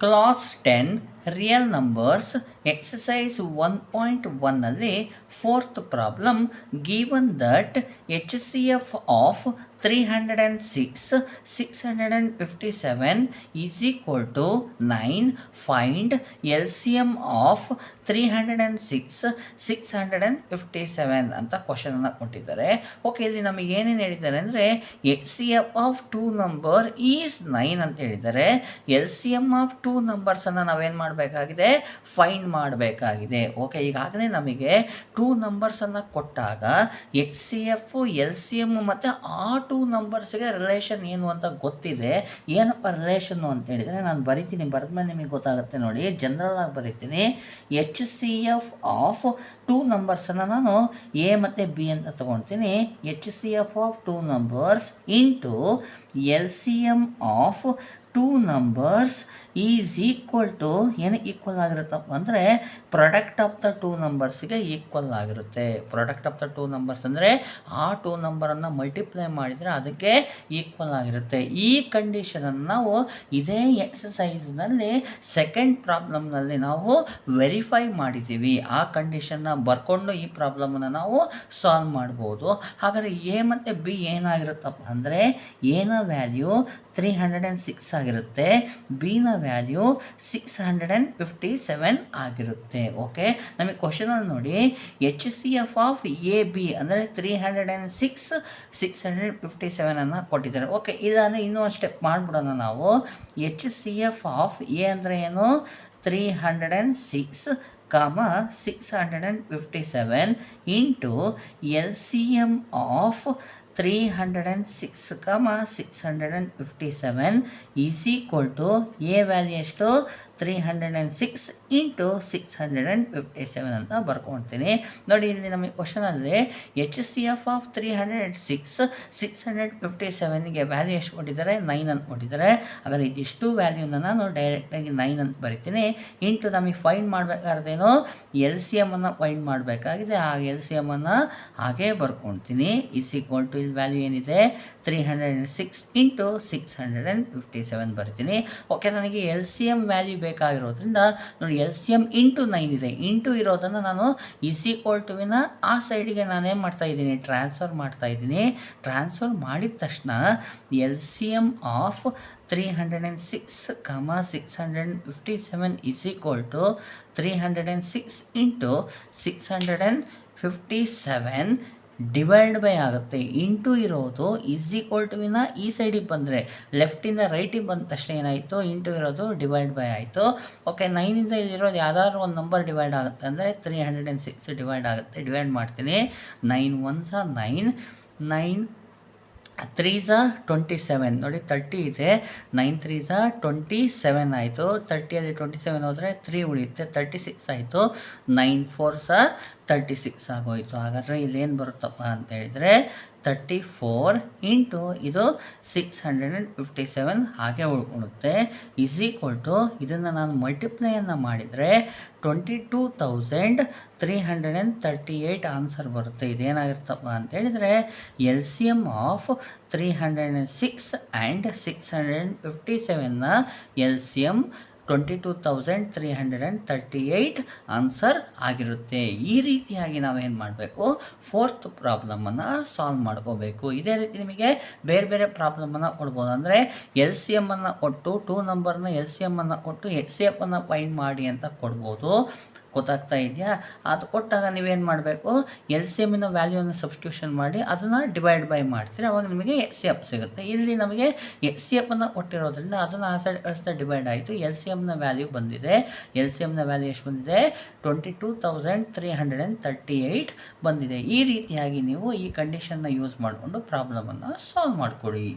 Class 10 real numbers exercise 1.1 ಅಲ್ಲಿ fourth problem given that H C F of 306 657 is equal to 9. Find L C M of 306 657 ಅಂತ ಕ್ವಶನನ್ನು ಕೊಟ್ಟಿದ್ದಾರೆ. Okay, ಇಲ್ಲಿ ನಮಗೆ ಏನೇನು ಹೇಳಿದ್ದಾರೆ ಅಂದರೆ H C F of two number is 9 ಅಂತ ಹೇಳಿದ್ದಾರೆ. L C M of two ನಂಬರ್ಸನ್ನು ನಾವೇನು ಮಾಡಬೇಕಾಗಿದೆ, ಫೈಂಡ್ ಮಾಡಬೇಕಾಗಿದೆ. ಓಕೆ, ಈಗಾಗಲೇ ನಮಗೆ ಟೂ ನಂಬರ್ಸನ್ನು ಕೊಟ್ಟಾಗ H C F, L C M ಮತ್ತು ಆ ಟೂ ನಂಬರ್ಸ್ಗೆ ರಿಲೇಷನ್ ಏನು ಅಂತ ಗೊತ್ತಿದೆ. ಏನಪ್ಪ ರಿಲೇಷನ್ನು ಅಂತ ಹೇಳಿದರೆ ನಾನು ಬರಿತೀನಿ, ಬರೆದ್ಮೇಲೆ ನಿಮಗೆ ಗೊತ್ತಾಗುತ್ತೆ ನೋಡಿ. ಜನರಲ್ ಆಗಿ ಬರಿತೀನಿ. H C F of two ನಂಬರ್ಸನ್ನು ನಾನು ಎ ಮತ್ತು ಬಿ ಅಂತ ತೊಗೊಳ್ತೀನಿ. H C F of two numbers into L C M of two numbers is equal to ಏನು ಈಕ್ವಲ್ ಆಗಿರುತ್ತಪ್ಪ ಅಂದರೆ ಪ್ರಾಡಕ್ಟ್ ಆಫ್ ದ ಟೂ ನಂಬರ್ಸ್ಗೆ ಈಕ್ವಲ್ ಆಗಿರುತ್ತೆ. Product of the two numbers ಅಂದರೆ ಆ ಟೂ ನಂಬರನ್ನು ಮಲ್ಟಿಪ್ಲೈ ಮಾಡಿದರೆ ಅದಕ್ಕೆ ಈಕ್ವಲ್ ಆಗಿರುತ್ತೆ. ಈ ಕಂಡೀಷನನ್ನು ನಾವು ಇದೇ ಎಕ್ಸಸೈಸ್ನಲ್ಲಿ ಸೆಕೆಂಡ್ ಪ್ರಾಬ್ಲಮ್ನಲ್ಲಿ ನಾವು ವೆರಿಫೈ ಮಾಡಿದ್ದೀವಿ. ಆ ಕಂಡೀಷನ್ನ ಬರ್ಕೊಂಡು ಈ ಪ್ರಾಬ್ಲಮನ್ನು ನಾವು ಸಾಲ್ವ್ ಮಾಡ್ಬೋದು. ಹಾಗಾದರೆ ಎ ಮತ್ತು ಬಿ ಏನಾಗಿರುತ್ತಪ್ಪ ಅಂದರೆ ಎನ ವ್ಯಾಲ್ಯೂ 306 ಆಗಿರುತ್ತೆ, ಬಿನ ವ್ಯಾಲ್ಯೂ 657 ಆಗಿರುತ್ತೆ. ಓಕೆ, ನಮಗೆ ಕ್ವಶನಲ್ಲಿ ನೋಡಿ H C F of A B ಅಂದರೆ 306 657 ಅನ್ನು ಕೊಟ್ಟಿದ್ದಾರೆ. ಓಕೆ, ಇದನ್ನು ಇನ್ನೂ ಒಂದು ಸ್ಟೆಪ್ ಮಾಡಿಬಿಡೋಣ ನಾವು. H C F of A ಅಂದರೆ ಏನು, 306 657 into L C M of 306 657 is equal to A value ಎಷ್ಟು, 306 ಇಂಟು 657 ಅಂತ ಬರ್ಕೊಳ್ತೀನಿ. ನೋಡಿ, ಇಲ್ಲಿ ನಮಗೆ ಕ್ವಶನಲ್ಲಿ ಎಚ್ ಸಿ ಎಫ್ ಆಫ್ 306 657ಗೆ ವ್ಯಾಲ್ಯೂ ಎಷ್ಟು ಕೊಟ್ಟಿದ್ದಾರೆ, 9 ಅಂತ ಕೊಟ್ಟಿದ್ದಾರೆ. ಹಾಗಾದರೆ ಇದಿಷ್ಟು ವ್ಯಾಲ್ಯೂನ ನಾನು ಡೈರೆಕ್ಟಾಗಿ 9 ಅಂತ ಬರಿತೀನಿ. ಇಂಟು ನಮಗೆ ಫೈಂಡ್ ಮಾಡಬೇಕಾದ್ರೇನು, ಎಲ್ ಸಿ ಎಮ್ಮನ್ನು ಫೈಂಡ್ ಮಾಡಬೇಕಾಗಿದೆ. ಆ ಎಲ್ ಸಿ ಎಮ್ಮನ್ನು ಹಾಗೇ ಬರ್ಕೊಳ್ತೀನಿ. ಈಸ್ ಈಕ್ವಲ್ ಟು ಇಲ್ಲಿ ವ್ಯಾಲ್ಯೂ ಏನಿದೆ 306 ಇಂಟು 657 ಬರ್ತೀನಿ. ಓಕೆ, ನನಗೆ ಎಲ್ ಸಿ ಎಮ್ ವ್ಯಾಲ್ಯೂ ಬೇಕಾಗಿರೋದ್ರಿಂದ ನೋಡಿ, ಎಲ್ ಸಿ ಎಮ್ ಇಂಟು 9 ಇದೆ. ಇಂಟು ಇರೋದನ್ನು ನಾನು ಈಸ್ ಈಕ್ವಲ್ ಟುವಿನ ಆ ಸೈಡಿಗೆ ನಾನೇನು ಮಾಡ್ತಾಯಿದ್ದೀನಿ, ಟ್ರಾನ್ಸ್ಫರ್ ಮಾಡ್ತಾಯಿದ್ದೀನಿ. ಟ್ರಾನ್ಸ್ಫರ್ ಮಾಡಿದ ತಕ್ಷಣ L C M of 306 657 is equal to 306 into 657 divide by ಆಗುತ್ತೆ. ಇಂಟು ಇರೋದು ಈಸ್ ಈಕ್ವಲ್ ಟುವಿನ ಈ ಸೈಡಿಗೆ ಬಂದರೆ, ಲೆಫ್ಟಿಂದ ರೈಟಿಗೆ ಬಂದ ತಕ್ಷಣ ಏನಾಯಿತು, ಇಂಟು ಇರೋದು ಡಿವೈಡ್ ಬೈ ಆಯಿತು. ಓಕೆ, 9ಇಂದ ಇಲ್ಲಿರೋದು ಯಾವ್ದಾದ್ರು ಒಂದು ನಂಬರ್ ಡಿವೈಡ್ ಆಗುತ್ತೆ ಅಂದರೆ 306 ಡಿವೈಡ್ ಆಗುತ್ತೆ. ಡಿವೈಡ್ ಮಾಡ್ತೀನಿ. 9 1s 9, 9 3s 27. ನೋಡಿ 30 ಇದೆ, 9 3s 27 ಆಯಿತು. 30ಅಲ್ಲಿ 27 ಹೋದರೆ 3 ಉಳಿಯುತ್ತೆ, 36 ಆಯಿತು. 9 4s 36 ಆಗೋಯಿತು. ಹಾಗಾದರೆ ಇಲ್ಲೇನು ಬರುತ್ತಪ್ಪ ಅಂತ ಹೇಳಿದರೆ 34 ಇಂಟು ಇದು 657 ಹಾಗೆ ಉಳ್ಕೊಳ್ಳುತ್ತೆ. ಈಸ್ ಈಕ್ವಲ್ ಟು ಇದನ್ನು ನಾನು ಮಲ್ಟಿಪ್ಲೈಯನ್ನು ಮಾಡಿದರೆ 22,338 ಆನ್ಸರ್ ಬರುತ್ತೆ. ಇದೇನಾಗಿರ್ತಪ್ಪ ಅಂತ ಹೇಳಿದರೆ L C M of 306 and 657ನ ಎಲ್ ಸಿ ಎಮ್ 22,338 ಆನ್ಸರ್ ಆಗಿರುತ್ತೆ. ಈ ರೀತಿಯಾಗಿ ನಾವೇನು ಮಾಡಬೇಕು, ಫೋರ್ತ್ ಪ್ರಾಬ್ಲಮನ್ನು ಸಾಲ್ವ್ ಮಾಡ್ಕೋಬೇಕು. ಇದೇ ರೀತಿ ನಿಮಗೆ ಬೇರೆ ಬೇರೆ ಪ್ರಾಬ್ಲಮನ್ನು ಕೊಡ್ಬೋದು. ಅಂದರೆ ಎಲ್ ಸಿ ಎಮ್ಮನ್ನು ಕೊಟ್ಟು ಟೂ ನಂಬರ್ನ ಎಲ್ ಸಿ ಎಮ್ಮನ್ನು ಕೊಟ್ಟು ಎಚ್ ಸಿ ಎಫನ್ನು ಫೈಂಡ್ ಮಾಡಿ ಅಂತ ಕೊಡ್ಬೋದು. ಗೊತ್ತಾಗ್ತಾ ಇದೆಯಾ? ಅದು ಕೊಟ್ಟಾಗ ನೀವೇನು ಮಾಡಬೇಕು, ಎಲ್ ಸಿ ಎಮ್ಮಿನ ವ್ಯಾಲ್ಯೂವನ್ನು ಸಬ್ಸ್ಟಿಟ್ಯೂಷನ್ ಮಾಡಿ ಅದನ್ನು ಡಿವೈಡ್ ಬೈ ಮಾಡ್ತೀರಿ, ಅವಾಗ ನಿಮಗೆ ಎಚ್ ಸಿ ಎಫ್ ಸಿಗುತ್ತೆ. ಇಲ್ಲಿ ನಮಗೆ ಎಚ್ ಸಿ ಎಫನ್ನು ಕೊಟ್ಟಿರೋದ್ರಿಂದ ಅದನ್ನು ಆ ಸೈಡ್ ಕಳಿಸ್ತಾ ಡಿವೈಡ್ ಆಯಿತು. ಎಲ್ ಸಿ ಎಮ್ನ ವ್ಯಾಲ್ಯೂ ಬಂದಿದೆ. ಎಲ್ ಸಿ ಎಮ್ನ ವ್ಯಾಲ್ಯೂ ಎಷ್ಟು ಬಂದಿದೆ, 22,338 ಬಂದಿದೆ. ಈ ರೀತಿಯಾಗಿ ನೀವು ಈ ಕಂಡೀಷನ್ನ ಯೂಸ್ ಮಾಡಿಕೊಂಡು ಪ್ರಾಬ್ಲಮನ್ನು ಸಾಲ್ವ್ ಮಾಡಿಕೊಡಿ.